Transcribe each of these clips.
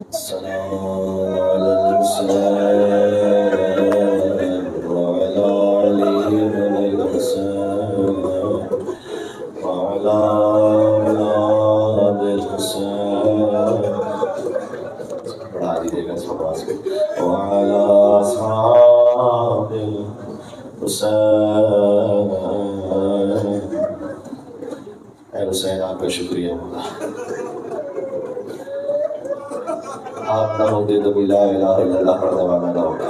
السلام على الحسين وعلى علي بن الحسين وعلى أولاد الحسين بڑھا دیجیے گا اس آواز کو وعلى أصحاب الحسين. اے حسین آپ کا شکریہ مولا. آپ نہ ہوتے تو کوئی لا الہ الا اللہ پڑھنے والا نہ ہوتا.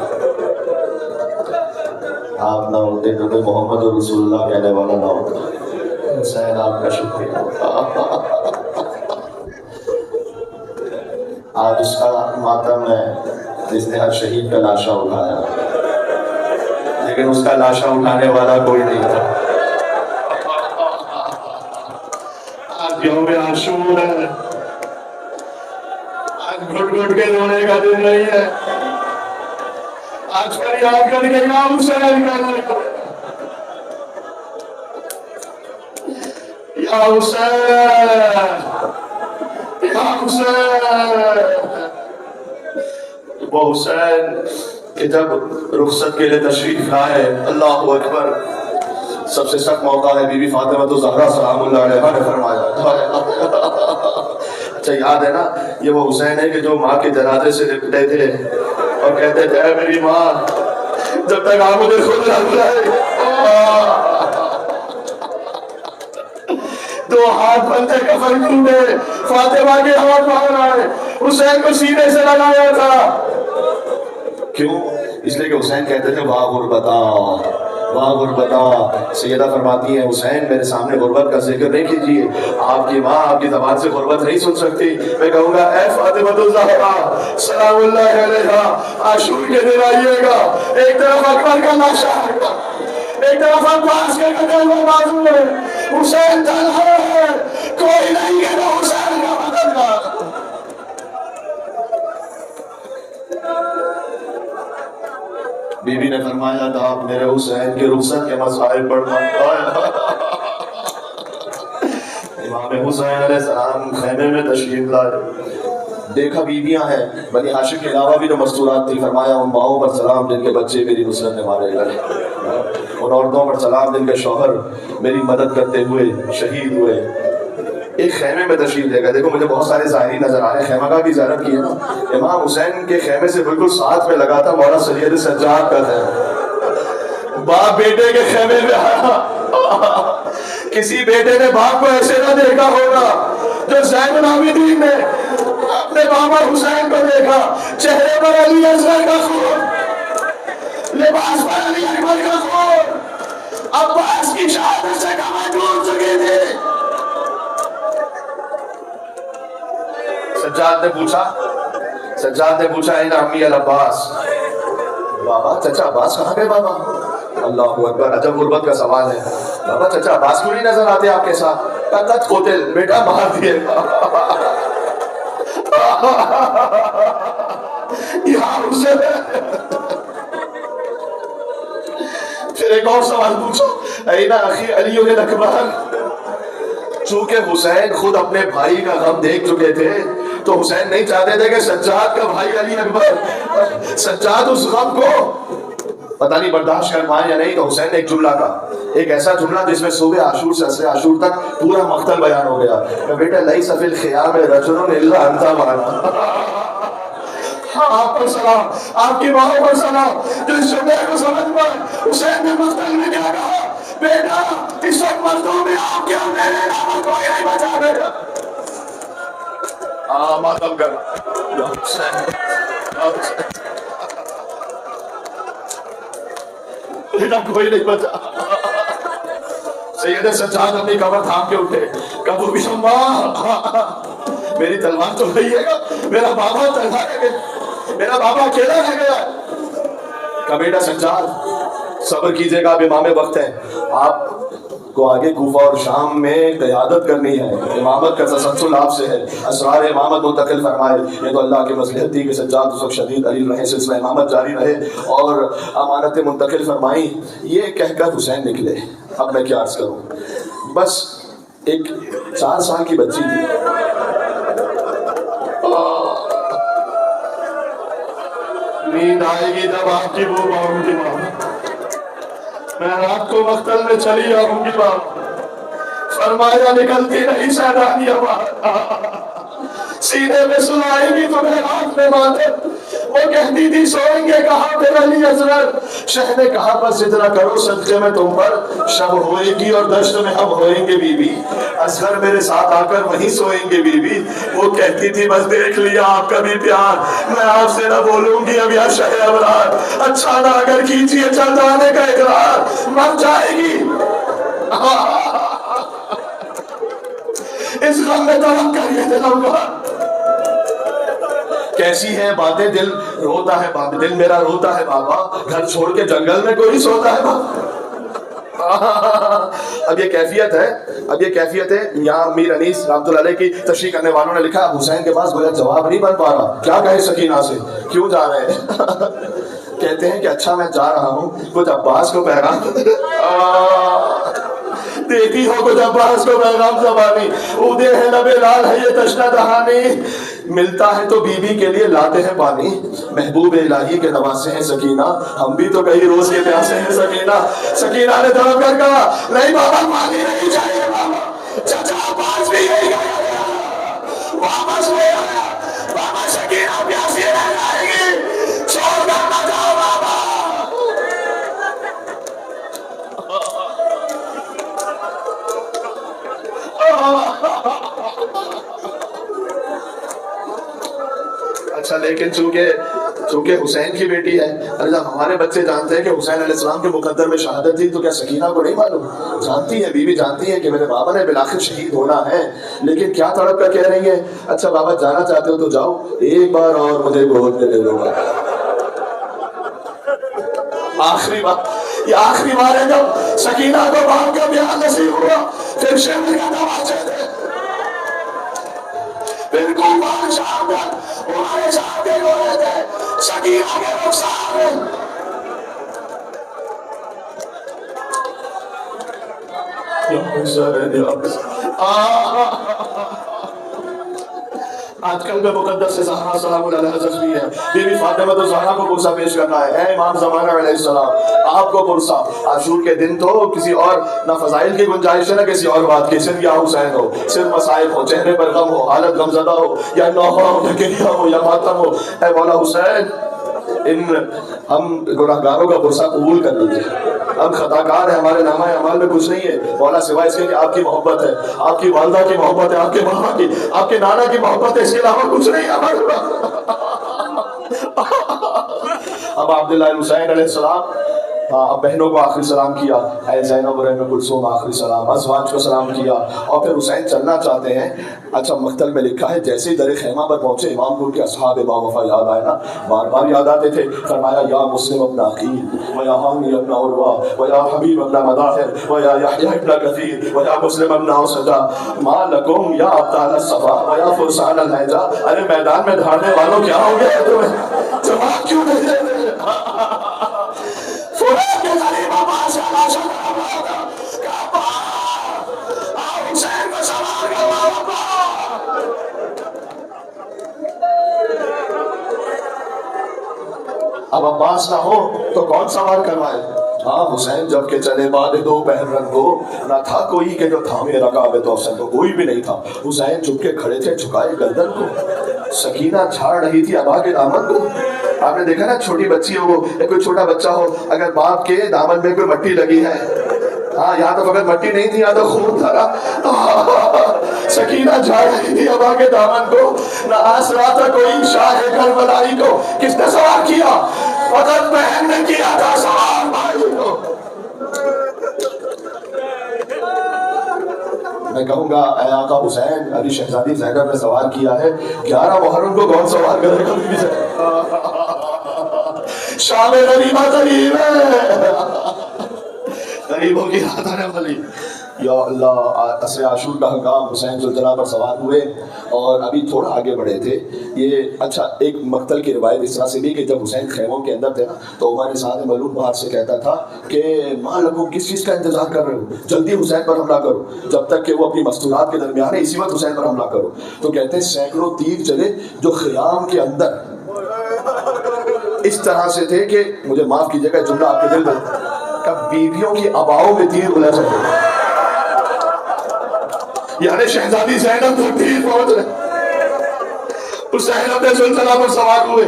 آپ نہ ہوتے تو کوئی محمد رسول اللہ کہنے والا نہ ہوتا. حسین آپ کا شکریہ. آج اس کا ماتم ہے جس نے ہر شہید کا لاشا اٹھایا، لیکن اس کا لاشا اٹھانے والا کوئی نہیں تھا. آج یوم عاشور ہے، گھٹ گھٹ کے رونے کا دن نہیں ہے. آج فریاد کر کے یا حسین کہنا ہے، یا حسین یا حسین. وہ حسین کہ جب رخصت کے لیے تشریف لائے، اللہ اکبر، سب سے سخت موقع ہے بی بی فاطمہ الزہرا سلام اللہ علیہا نے فرمایا. اچھا یاد ہے نا، یہ وہ حسین ہے کہ جو ماں کے جنازے سے لپٹے تھے اور کہتے تھے اے میری ماں جب تک آپ مجھے خود نہ بلائے. دو ہاتھ بندے کفن ٹوٹے، فاطمہ کے ہاتھ باہر آئے، حسین کو سینے سے لگایا تھا. کیوں؟ اس لیے کہ حسین کہتے تھے واہ غربتا واہ غربتا. سیدہ فرماتی ہیں حسین میرے سامنے غربت کا ذکر نہیں کیجیے، آپ کی ماں آپ کی زبان سے غربت نہیں سن سکتی. میں کہوں گا اے فاطمہ الزہرا سلام اللہ علیہا، عاشور کے دن آئیے گا، ایک طرف اکبر کا لاشا ہے، ایک طرف عباس کے قتل میں بازو ہے، حسین تنہا ہے، کوئی نہیں ہے تو حسین کا مددگار. بی بی نے فرمایا تھا آپ میرے حسین کے رخصت کے مسائل پڑھنا. امام حسین علیہ السلام خیمے میں تشریف لائے، دیکھا بیویاں ہیں بنی ہاشم کے علاوہ بھی جو مستورات تھی. فرمایا ان ماؤں پر سلام جن کے بچے میری نصرت نے مارے گئے، ان عورتوں پر سلام جن کے شوہر میری مدد کرتے ہوئے شہید ہوئے. ایک خیمے میں تشریف لے گئے. دیکھو مجھے بہت سارے ظاہری نظر آ رہے ہیں، خیمہ کا بھی زیارت کی ہے نا. امام حسین کے خیمے سے بالکل ساتھ میں لگا تھا مولا سید سجاد کا خیمہ. باپ بیٹے کے خیمے میں آیا. کسی بیٹے نے باپ کو ایسے نہ دیکھا ہوگا جو زین العابدین نے اپنے بابا حسین کو دیکھا. چہرے پر علی اصغر کا خون، لباس پر علی اکبر کا خون، عباس کی شہادت سے کمر ٹوٹ چکی تھی. سجاد نے پوچھا این عمی العباس، بابا چچا عباس کہاں گئے بابا؟ اللہ اکبر، عجب غربت کا سوال ہے. بابا چچا عباس کیوں نہیں نظر آتے آپ کے ساتھ؟ قد قتل، بیٹا مار دیے. یا حسین. پھر ایک اور سوال پوچھو، این اخی علی الاکبر. چونکہ حسین خود اپنے بھائی کا غم دیکھ چکے تھے تو حسین نہیں چاہتے تھے کہ سجاد کا بھائی علی اکبر سجاد اس غم کو پتہ نہیں برداشت کر پائے یا نہیں. تو حسین نے ایک جملہ کہا، ایک ایسا جملہ جس میں صبح عاشور سے عصر عاشور تک پورا مقتل بیان ہو گیا. بیٹا لیس فی الخیام رجل الا انت معنا. آپ پر سلام، آپ کی ماں پر سلام جو اس جملے کو سمجھ پائے. حسین نے مقتل میں کیا کہا؟ بیٹا اس وقت مظلوم میں آپ کے اور میرے علاوہ کوئی نہیں بچا بیٹا. ماتم کر یا حسین یا حسین. بیٹا کوئی نہیں بچا. سید سجاد اپنی کمر تھام کے اٹھے، کبو بھی ماں میری تلوار تو نہیں ہے گا، میرا بابا تنہا رہ گیا، میرا بابا اکیلا رہ گیا. کہا بیٹا سجاد صبر کیجئے گا، اب امام وقت ہے، آپ کو آگے کوفہ اور شام میں قیادت کرنی ہے، امامت کا تسلسل آپ سے ہے. اسرار امامت منتقل فرمائے. یہ تو اللہ کی مصلحت تھی کہ سجاد اس وقت شدید علیل رہے، سلسلہ امامت جاری رہے اور امانت منتقل فرمائی. یہ کہہ کر حسین نکلے. اب میں کیا عرض کروں، بس ایک 4 سال کی بچی تھی، नींद आएगी जब आपकी वो आऊंगी बाप, मैं रात को मख्तल में चली आऊंगी बाप, फरमाया निकलती नहीं शहदानियां बाहर, सीने में सुनाएगी तुम्हें रात में माते। वो कहती थी सोएंगे कहाँ पे अली हजरत, शह ने कहा बस इतना करो सदके में तुम पर शब होएगी और दश्त में हम होएंगे बीबी, असगर मेरे साथ आकर वहीं सोएंगे बीबी। वो कहती थी बस देख लिया आपका भी प्यार, मैं आपसे ना बोलूंगी अब या शह अबरार, अच्छा ना अगर कीजिए चल जाने का इकरार, मर जाएगी इस गम में तड़प कर ये दिलम का। कैसी है बातें, दिल रोता है बाबा, दिल मेरा रोता है बाबा, घर छोड़ के जंगल में कोई सोता है बाबा। अब ये कैफियत है यहाँ मीर अनीस रहमतुल्लाह अलैह की तशरीह करने वालों ने लिखा हुसैन के पास गोया जवाब नहीं बन पा रहा, क्या कहे सकीना से, क्यों जा रहे हैं कहते हैं कि अच्छा मैं जा रहा हूँ, कुछ अब्बास को पैगाम देती हो, कुछ अब्बास को पैगाम ज़बानी, उदे है नबे लाल है ये तशना दहानी, मिलता है तो बीबी के लिए लाते हैं पानी, महबूब इलाही के नवासे हैं सकीना, हम भी तो कई रोज के प्यासे हैं सकीना। सकीना ने तड़प कर कहा नहीं बाबा पानी नहीं चाहिए बाबा, चाचा अब्बास भी यही गया, वापस ले आया बाबा, सकीना प्यासी रह जाएगी, छोड़ कर ना जाओ बाबा। अच्छा लेकिन चूंकि हुसैन की बेटी है, अरे जब हमारे बच्चे जानते हैं कि हुसैन अलैहिस्सलाम के मुकद्दर में शहादत थी, तो क्या सकीना को नहीं मालूम? जानती है, बीवी जानती है कि मेरे बाबा ने बिलाखिर शहीद होना है, लेकिन क्या तड़प कर कह रही है, अच्छा बाबा जाना चाहते हो तो जाओ, एक बार और मुझे गोद में ले लो। आखिरी बार, ये आखिरी बार है जब सकीना को बाप का ब्याह नसीब हुआ, फिर शहर का नवाजे थे, फिर कुर्बान शाम हमारे साथ हो रहे थे, सकीना के रुखसार आजकल में मुकद्दस से ज़हरा सलामुल अलैहा भी है, बीवी फातिमा तो ज़हरा को पुरसा पेश करना है, ऐ इमाम ज़माना अलैहिस्सलाम आपको पुरसा। आशूर के दिन तो किसी और ना फजाइल की गुंजाइश है ना किसी और बात की, सिर्फ या हुसैन हो, सिर्फ मसाइब हो, चेहरे पर गम हो, हालत गमज़दा हो, या नौहा हो, या गिरिया हो, या मातम हो, ऐ मौला हुसैन इन हम गुनाहगारों का पुरसा कबूल कर लीजिए, हम खताकार हैं, हमारे नामा अमाल में कुछ नहीं है मौला, सिवाय इसके कि आपकी मोहब्बत है, आपकी वालदा की मोहब्बत है, आपके मामा की, आपके नाना की मोहब्बत है, इसके अलावा कुछ नहीं है हमारे। अब अब्दुल्लाह हुसैन अलैहिस्सलाम अब बहनों को आखिरी सलाम किया, ऐ ज़ैनब और उम्मे कुलसूम आखिरी सलाम, अज़वाज को सलाम किया, और फिर हुसैन चलना चाहते हैं। अच्छा मख्तल में लिखा है जैसे ही दर खैमा पर पहुंचे इमाम को उनके असहाब बावफा याद आए ना, बार बार याद आते थे, फरमाया या मुस्लिम अपना अकील व या हामी अपना उर्वा व या हबीब अपना मदाहिर व या यहया इब्न कसीर व या मुस्लिम अपना उसजा मा लकुम या अब्ताल सफा व या फुरसान अल हैजा। अरे मैदान में धारने वालों क्या हो गया तुम्हें, जवाब क्यों नहीं दे रहे? अब अब्बास ना हो तो कौन सवार करवाए? हाँ हुसैन जब के चले बाद दो पहर को ना था कोई के जो थामे रकाबे तो अफसर तो कोई भी नहीं था। हुसैन झुक के खड़े थे झुकाए गर्दन को, सकीना झाड़ रही थी अबा के दामन को। आपने देखा ना छोटी बच्ची हो या कोई छोटा बच्चा हो, अगर बाप के दामन में कोई मट्टी लगी है, हाँ यहाँ तो अगर मट्टी नहीं थी यहाँ तो खून था ना, सकीना झाड़ रही थी अबा के दामन को। ना आसरा था कोई शाह करबलाई को, किसने सवार किया? फकत बहन ने किया था सवार भाई को। मैं कहूँगा ऐ आका हुसैन अली शहजादी ज़ैनब ने सवार किया है, 11 मुहर्रम को कौन सवार करेगा? शाम गरीबा करीब है, गरीबों की रात आने वाली। या अल्लाह, असर आशूर का हंगाम हुसैन सुल्ताना पर सवार हुए और अभी थोड़ा आगे बढ़े थे ये। अच्छा एक मक्तल की रिवायत इस तरह से भी कि जब हुसैन खैमों के अंदर थे ना तो उमर साद मलूम बाहर से कहता था कि माँ लोगों किस चीज़ का इंतजार कर रहे हो, जल्दी हुसैन पर हमला करो, जब तक कि वो अपनी मस्तूरात के दरमियान है इसी वक्त हुसैन पर हमला करो। तो कहते हैं सैकड़ों तीर चले जो ख़याम के अंदर اس طرح سے تھے کہ مجھے معاف کیجیے گا جملہ آپ کے دل میں، کہ بیویوں کی اباؤں میں تیر الجھ رہے، یعنی شہزادی زینب تو تیر پہنچ رہے، حسین اپنے سلطنہ پر سوار ہوئے،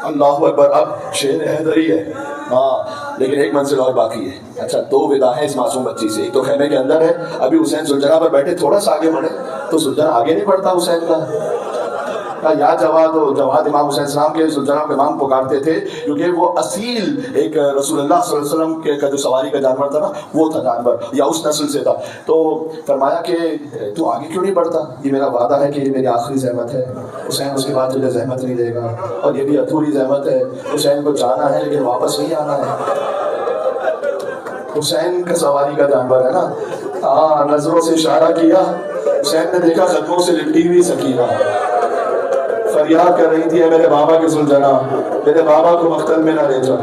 اللہ اکبر، اب شیر حیدری ہے، ہاں لیکن ایک منزل اور باقی ہے۔ اچھا دو ودا ہیں اس معصوم بچی سے، ایک تو خیمے کے اندر ہے، ابھی حسین سلطنہ پر بیٹھے، تھوڑا سا آگے بڑھے تو سلطنہ آگے نہیں بڑھتا حسین کا، یا جواد ہو، جواد امام حسین السلام کے سلطنہ کو امام پکارتے تھے، کیونکہ وہ اصیل ایک رسول اللہ صلی اللہ علیہ وسلم کے جو سواری کا جانور تھا نا، وہ تھا جانور، یا اس نسل سے تھا۔ تو فرمایا کہ تو آگے کیوں نہیں بڑھتا، یہ میرا وعدہ ہے کہ یہ میری آخری زحمت ہے، حسین اس کے بعد تجھے زحمت نہیں دے گا، اور یہ بھی ادھوری زحمت ہے، حسین کو جانا ہے لیکن واپس نہیں آنا ہے، حسین کا سواری کا جانور ہے نا۔ ہاں نظروں سے اشارہ کیا، حسین نے دیکھا قدموں سے لپٹی ہوئی سکینہ فریاد کر رہی تھی، اے میرے بابا کے سلطنہ، میرے بابا کو مقتل میں نہ لے جا۔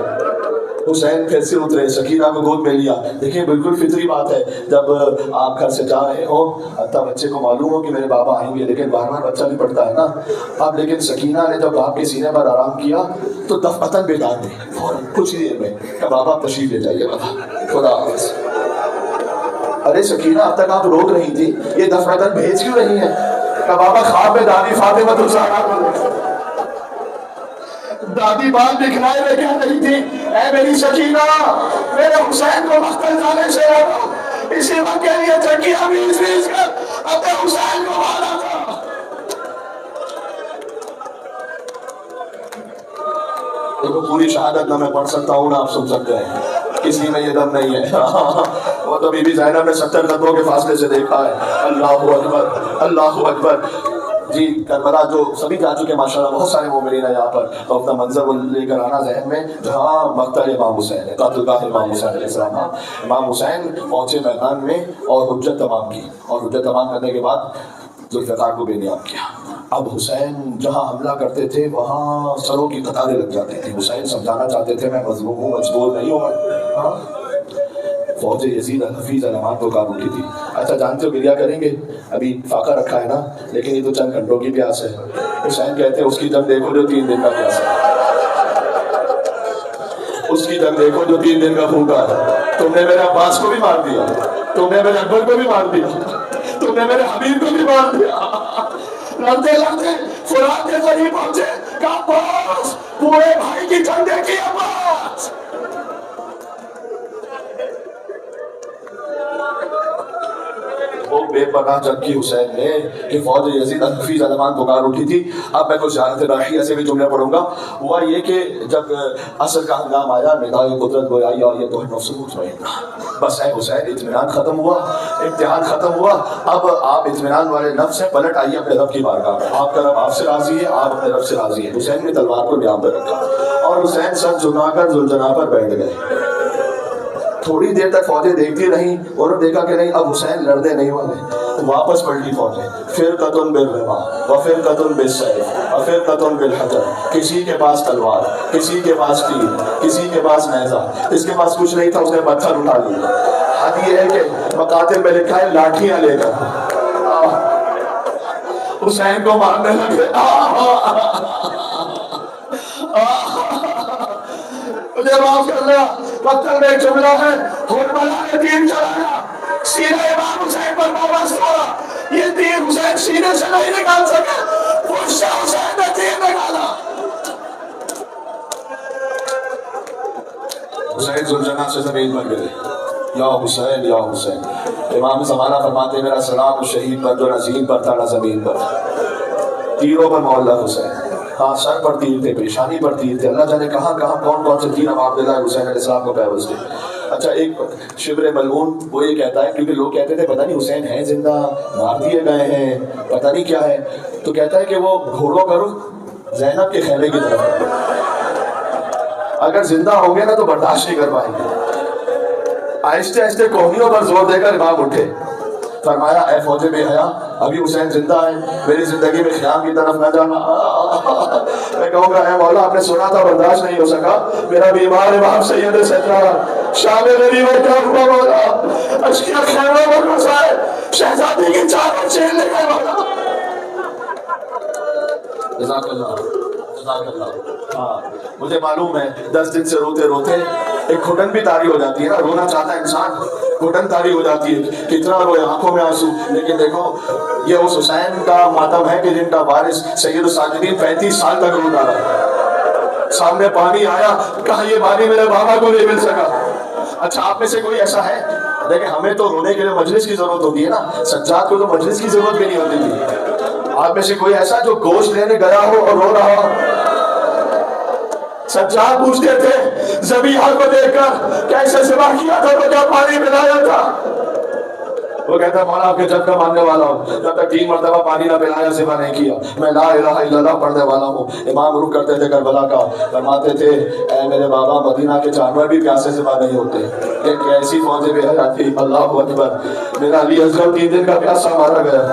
حسین پھر سے اترے، سکینہ کو گود میں لیا۔ دیکھیں بالکل فطری بات ہے، جب آپ گھر سے جا رہے ہو، حتیٰ بچے کو معلوم ہو کہ میرے بابا آئیں گے، لیکن بار بار بچہ نہیں پڑتا ہے نا۔ اب لیکن سکینہ نے جب آپ کے سینے پر آرام کیا تو دفعتاً بیدار دی، فوراً کچھ ہی دیر میں، کہ بابا تشریف لے جائیے، بابا خدا حافظ۔ ارے سکینہ اب تک آپ روک رہی تھی، یہ دفعتاً بھیج کیوں رہی ہیں؟ کہ بابا خواب میں دادی فاطمہ الزہرا کو، دادی بات دکھلائے میں کہہ رہی تھی، اے میری سکینہ، میرے حسین کو مقتل جانے سے روکو، اسی وقت کے لیے چکیاں بیچ کر اپنے حسین کو مارا تھا۔ دیکھو پوری شہادت نہ میں پڑھ سکتا ہوں نہ آپ سن سکتے ہیں، کسی میں یہ دم نہیں ہے۔ وہ تو بی بی زینب نے 70 قدموں کے فاصلے سے دیکھا ہے۔ اللہ اکبر، اللہ اکبر۔ جی کربلا جو سبھی جا چکے ماشاءاللہ، بہت سارے مومنین ہیں یہاں پر، تو اپنا منظر وہ لے کر آنا ذہن میں، جہاں مقتل امام حسین ہے، قتل گاہ امام حسین علیہ السلام۔ امام حسین پہنچے میدان میں اور حجت تمام کی، اور حجت تمام کرنے کے بعد ذوالفقار کو بے نیام کیا۔ اب حسین جہاں حملہ کرتے تھے وہاں سروں کی قطاریں لگ جاتی تھی، حسین سمجھانا چاہتے تھے میں مظلوم ہوں، مجبور نہیں ہوں میں۔ فوج یزید الحفیظ علامات کو قابو کی تھی۔ اچھا جانتے ہو گریا کریں گے، ابھی فاقہ رکھا ہے نا، لیکن یہ تو چند گھنٹوں کی پیاس ہے۔ حسین کہتے ہیں اس کی جنگ دیکھو جو 3 دن کا پیاس ہے، اس کی جنگ دیکھو جو 3 دن کا بھوکا ہے۔ تم نے میرے عباس کو بھی مار دیا، تم نے میرے اکبر کو بھی مار دیا، تم نے میرے حبیب کو بھی مار دیا۔ لڑتے لڑتے فرات کے قریب پہنچے، کہا عباس پورے بھائی کی جنگ دیکھی عباس۔ وہ بے پناہ جنگ کی حسین نے کہ فوج یزید الحفیظ علمان پکار اٹھی تھی۔ اب میں کچھ جانتے راہیہ سے بھی جملے پڑھوں گا۔ ہوا یہ کہ جب عصر کا ہنگام آیا، ندائے قدرت گویائی اور یہ تو نفس مطمئنہ، بس اے حسین اطمینان ختم ہوا، امتحان ختم ہوا، اب آپ اطمینان والے نفس سے پلٹ آئیے اپنے رب کی بارگاہ میں، آپ کا رب آپ سے راضی ہے، آپ اپنے رب سے راضی ہے۔ حسین نے تلوار کو نیام پہ رکھا اور حسین سر جھکا کر ذوالجناح پر بیٹھ گئے۔ تھوڑی دیر تک فوجیں دیکھتی رہیں، انہوں نے دیکھا کہ نہیں اب حسین لڑنے نہیں والے، واپس پلٹی فوجیں، فرقۃ بالرماح وفرقۃ بالسیف وفرقۃ بالحجر، کسی کے پاس تلوار، کسی کے پاس تیر، کسی کے پاس نیزہ، اس کے پاس کچھ نہیں تھا، اس نے پتھر اٹھا لیا۔ حد یہ ہے کہ مقاتل میں لکھا ہے لاٹھیاں لے کر حسین کو مارنے لگے۔ مجھے معاف کرنا، مقتل میں ایک جملہ ہے، حرملہ نے تیر چلایا، سینہ امام حسین پر وابستہ ہوا، یہ تیر حسین سینے سے نہیں نکال سکے، پشت سے حسین نے تیر نکالا۔ حسین ذوالجناح سے زمین پر گرے، یا حسین یا حسین۔ امام زمانہ فرماتے میرا سلام شہید پر جو نہ زمین پر تھا نہ زمین پر، تیروں پر معلق حسین۔ ہاں سر پر تیر تھے، پیشانی پر تیر تھے، اللہ جانے کہاں کہاں کون کون سے تیر اب عبداللہ حسین علیہ السلام کو پیوست تھے۔ اچھا ایک شبر ملعون وہ یہ کہتا ہے، کیونکہ لوگ کہتے تھے پتہ نہیں حسین ہیں زندہ، مار دیے گئے ہیں، پتہ نہیں کیا ہے، تو کہتا ہے کہ وہ گھوڑوں کرو زینب کے خیمے کی طرف، اگر زندہ ہوں گے نا تو برداشت نہیں کر پائیں گے۔ آہستہ آہستہ کوہنیوں پر زور دے کر امام اٹھے، فرمایا اے فوج بے حیا، ابھی حسین زندہ ہے، میری زندگی میں خیام کی طرف نہ جانا۔ میں کہوں گا اے مولا آپ نے سنا تھا برداشت نہیں ہو سکا، میرا بیمار امام سید سجاد شام غریب اور کیا ہوا مولا، اشکیا خیموں پر گھسائے، شہزادی کی چادر چھین لے گئے مولا۔ جزاک اللہ۔ हाँ, मुझे मालूम है 10 दिन से रोते रोते एक घुटन भी तारी हो जाती है ना, रोना चाहता है इंसान, घुटन तारी हो जाती है, कितना रोए, आंखों में आंसू। लेकिन देखो ये उस हुसैन का मातम है कि जिनका वारिस सैयद साजिदीन 35 साल तक रोता रहा। सामने पानी आया, कहा ये पानी मेरे बाबा को नहीं मिल सका। अच्छा, आप में से कोई ऐसा है? देखिए, हमें तो रोने के लिए मजलिस की जरूरत होती है ना, सज्जाद को तो मजलिस की जरूरत भी नहीं होती थी। आप में से कोई ऐसा जो गोश्त लेने गया हो और रो रहा हो? सज्जाद पूछते थे ज़बीहा को देखकर कैसे सिवा किया था, तो क्या पानी पिलाया था? वो कहता है मौला आपके जब का मानने वाला हूँ, जब तक 3 मरतबा पानी ना पिलाया सिवा नहीं किया। मैं ला इलाहा इल्लल्लाह पढ़ने वाला हूँ। इमाम रुक करते थे करबला का, फरमाते थे ऐ मेरे बाबा, मदीना के जानवर भी प्यासे सिवा नहीं होते। ये कैसी फौज बेहयात थी, अल्लाहु अकबर। मेरा अली असगर 3 दिन का प्यासा मारा गया।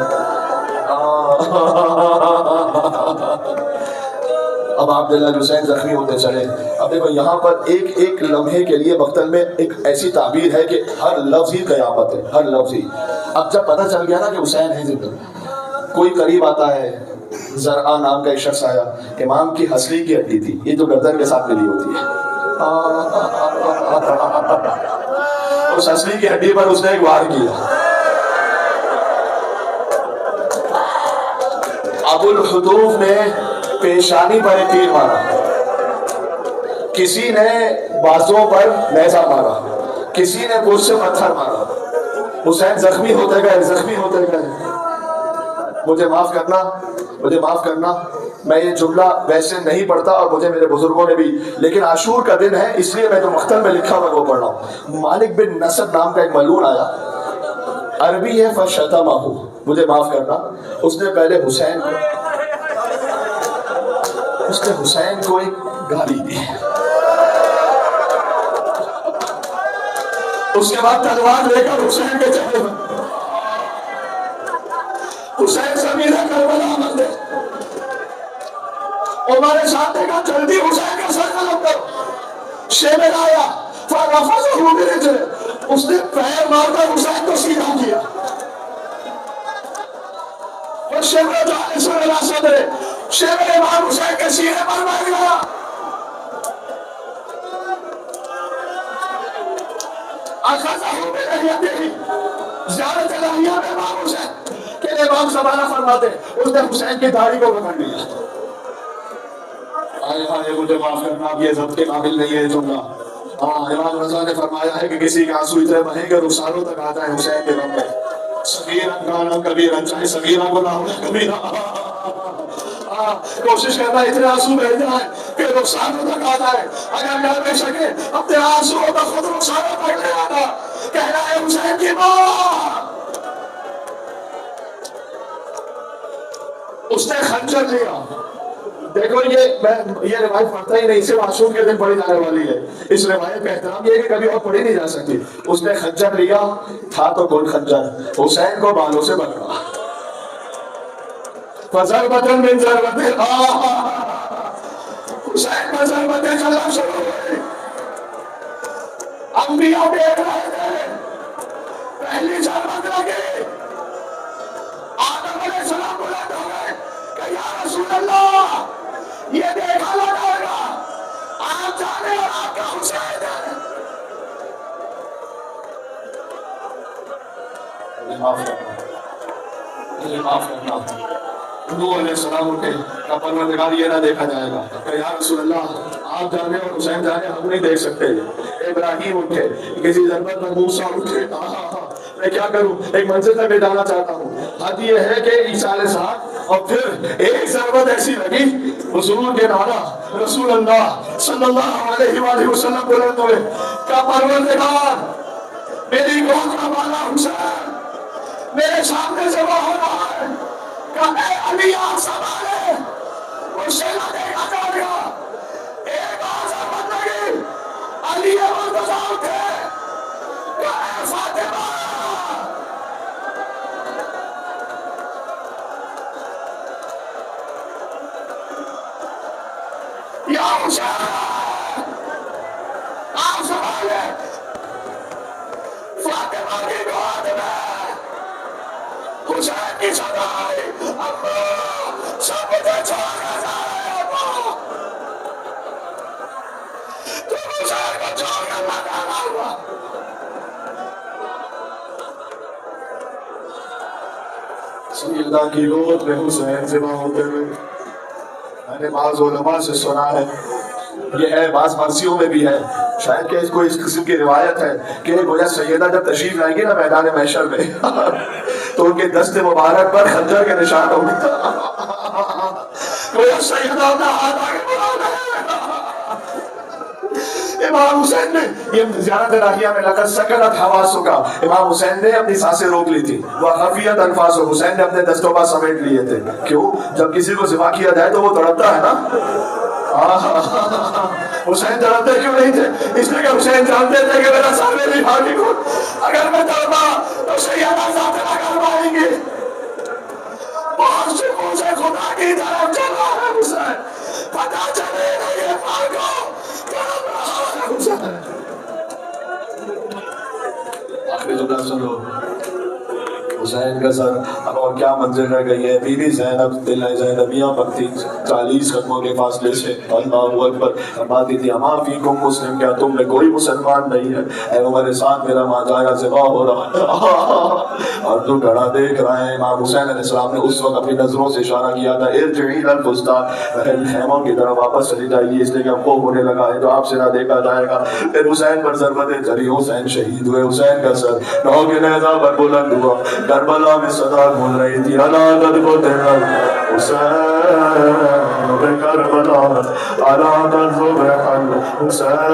अब अब्दुल्ला हुसैन जख्मी होते चले। अब देखो यहाँ पर एक एक लम्हे के लिए मक्तल में एक ऐसी ताबीर है कि हर लफ्ज ही कयामत है, हर लफ्ज ही। अब जब पता चल गया ना कि हुसैन है जिंदा, कोई करीब आता है, ज़रआ नाम का एक शख्स आया, इमाम की हसली की हड्डी थी, ये जो गर्दन के साथ मिली होती है, उस हसली की हड्डी पर उसने एक वार किया। अबुल हुदूफ ने पेशानी पर एक तीर मारा, किसी ने बाजों पर नेज़ा मारा, किसी ने बुर्ज से पत्थर मारा। हुसैन जख्मी होते गए, जख्मी होते गए। मुझे माफ करना, मुझे माफ करना, मैं ये जुमला वैसे नहीं पढ़ता और मुझे मेरे बुजुर्गों ने भी, लेकिन आशूर का दिन है इसलिए मैं जो मख्तल में लिखा हुआ वो पढ़ रहा हूँ। मालिक बिन नसर नाम का एक मलून आया, अरबी है फशतमहु, मुझे माफ करना, उसने पहले हुसैन को एक गाली दी, उसके बाद तलवार लेकर हुसैन के चेहरे पर, हुसैन ज़मीन करबला मंदिर, उमर साथ देखा जल्दी हुसैन का सर कलम करो। शेर आया फरफज़हु बिरिजलिhi, उसने पैर मारकर हुसैन को सीधा किया। और शेर इमाम हुसैन के सीने पर मार गया। अखज़हु बिलहियतिही, ज़ियारत इलाहिया में इमाम हुसैन के इमाम ज़माना फरमाते, उसने हुसैन की दाढ़ी को पकड़ लिया। आए हाय, मुझे माफ करना, ये ज़ब्त के काबिल नहीं है जुमला। हाँ, इमाम रज़ा ने फरमाया है कि किसी के आंसू इतने बहेंगे रुखसारों तक आता है हुसैन के गम में। सगीरन गाना कबीरन, चाहे सगीरा को ना हो कबीरा, कोशिश करना इतने आंसू बह जाए कि रुखसारों तक आता है। अगर ना बह सके अपने आंसुओं का खुद रुखसारों तक ले आना, कहना है हुसैन की माँ। उसने खंजर लिया। देखो ये रिवायत पढ़ता ही नहीं, सिर्फ आशूर के दिन पढ़ी जाने वाली है। इस रिवायत का एहतराम ये है कि कभी और पढ़ी नहीं जा सकती। उसने खंजर लिया, था तो गोल खंजर, हुसैन को बालों से पकड़ा। फज़रबतन मिन ज़रबतिल, हुसैन पर ज़रबतें चलना शुरू हो गई। अंबिया देख रहे थे, पहली ज़रबत लगी, आदम अलैहिस्सलाम बुलंद हो गए कि या रसूल अल्लाह, ये देखा लगाएगा आप जाने और आपका हुसैन है। माफ करना, नूह अलैहिस्सलाम उठे, परवरदिगार ये ना देखा जाएगा कि या रसूल अल्लाह, आप जाने और हुसैन जाने हम नहीं देख सकते। इब्राहीम उठे, किसी ज़रूरत में मूसा उठे, मैं क्या करूं, एक मंजिल तक ले जाना चाहता हूं। हद ये है कि ईसा अलैहिस्सलाम, और फिर एक ज़रूरत ऐसी लगी, हुजूर के नारा रसूल अल्लाह सल्लल्लाहु अलैहि वसल्लम बुलंद हुए का परवरदिगार, मेरी गोद का वाला हुसैन मेरे सामने जमा हो रहा है, अली आप संभाले, मुझसे ना देखा जाएगा। एक और ज़रूरत लगी, अली मुर्तज़ा उठे, फातिमा, या हुसैन आप संभाले। फातिमा की गोद में हुसैन की सगाई, अम्मा सब कुछ छोड़ के जा रहे हो। यकीदा की गोद में हुसैन ज़िबा होते हुए मैंने बाज़ उलमा से सुना है, ये है बाज़ मरसियों में भी है, शायद कि इसको इस किस्म की रिवायत है कि गोया सैयदा जब तशरीफ लाएंगे ना मैदान महशर में तो उनके दस्ते मुबारक पर खंजर के निशान होंगे। गोया सैयदा का हाथ आगे बढ़ा रहे हैं। इमाम हुसैन ने ये ज़ियारत राहिया में लक़द सकरत हवासुका, इमाम हुसैन ने अपनी सांसें रोक ली थी। वह खफियत अनफासु, हुसैन ने अपने दस्तों पर समेट लिए थे। क्यों? जब किसी को ज़िबा किया जाए तो वो तड़पता है ना। हुसैन तड़पते क्यों नहीं थे? इसलिए कि हुसैन जानते थे कि मेरा सामने भी भागी को अगर मैं तड़पा तो सैयदा ज़ातिरा करवाएंगे। बहुत से मुझे खुदा की तरफ चला है हुसैन, पता चले नहीं है भागो आखिरी जुमला सुन लो। हुसैन का सर अब और क्या मंजिल रह गई है। बीबी ज़ैनब दिल ज़ैनबियाँ पकती 40 कदमों के फासले से अल्लाहु अकबर फरमाती थी, अमा फीकुम मुस्लिम, क्या तुम में कोई मुसलमान नहीं है? ऐ उमर साथ मेरा माजाया ज़िबा हो रहा है और तू खड़ा देख रहा है। इमाम हुसैन अलैहिस्सलाम ने उस वक्त अपनी नजरों से इशारा किया था, इरजिई इलल फुस्तान, खैमों की तरफ वापस चली जाइए, इसलिए कि हमको होने लगा है तो आपसे ना देखा जाएगा। फिर हुसैन पर ज़रबतें चली, हुसैन शहीद हुए। हुसैन का सर नौ के नेज़ा पर बुलंद हुआ। करबला में सदा गूंज रही थी, अलादत को तेरा हुसैन करबला, अलादत को हुसैन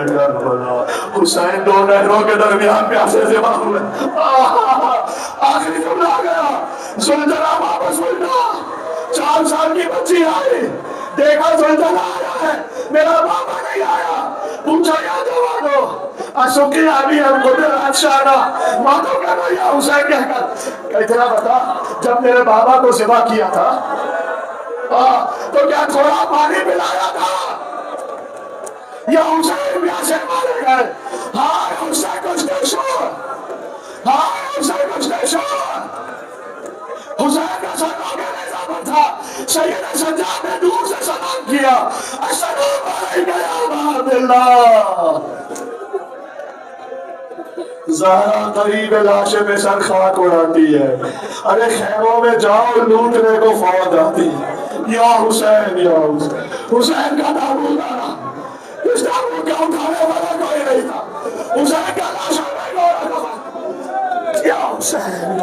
करबला। हुसैन दो नहरों के दरमियान प्यासे ज़िबा हुए। आखिरी जुमला आ गया, सुल्ताना वापस उल्टा 4 साल की बच्ची आई, देखा सुल्ताना आया है, मेरा बाबा नहीं आया, पूछा या जवानो असुकी अभी हमको अच्छा मातो का भैया हुसैन कहकर इतना बता, जब मेरे बाबा को ज़िबा किया था तो क्या थोड़ा पानी पिलाया था या हुसैन प्यासे मारे गए? हाँ हुसैन कुछ देखो, हाँ हुसैन कुछ देखो। हुसैन का सर आगे नेज़ा पर था, सैयद सज्जाद ने दूर से सलाम किया, अस्सलाम अलैका या अबा अब्दुल्लाह। ज़हरा करीब लाशे में सर खाक उड़ाती है, अरे खैमों में जाओ लूटने को फौज आती। या हुसैन, या हुसैन, हुसैन का ताबूत आना, इस ताबूत का उठाने वाला कोई नहीं था। हुसैन का लाश में या हुसैन।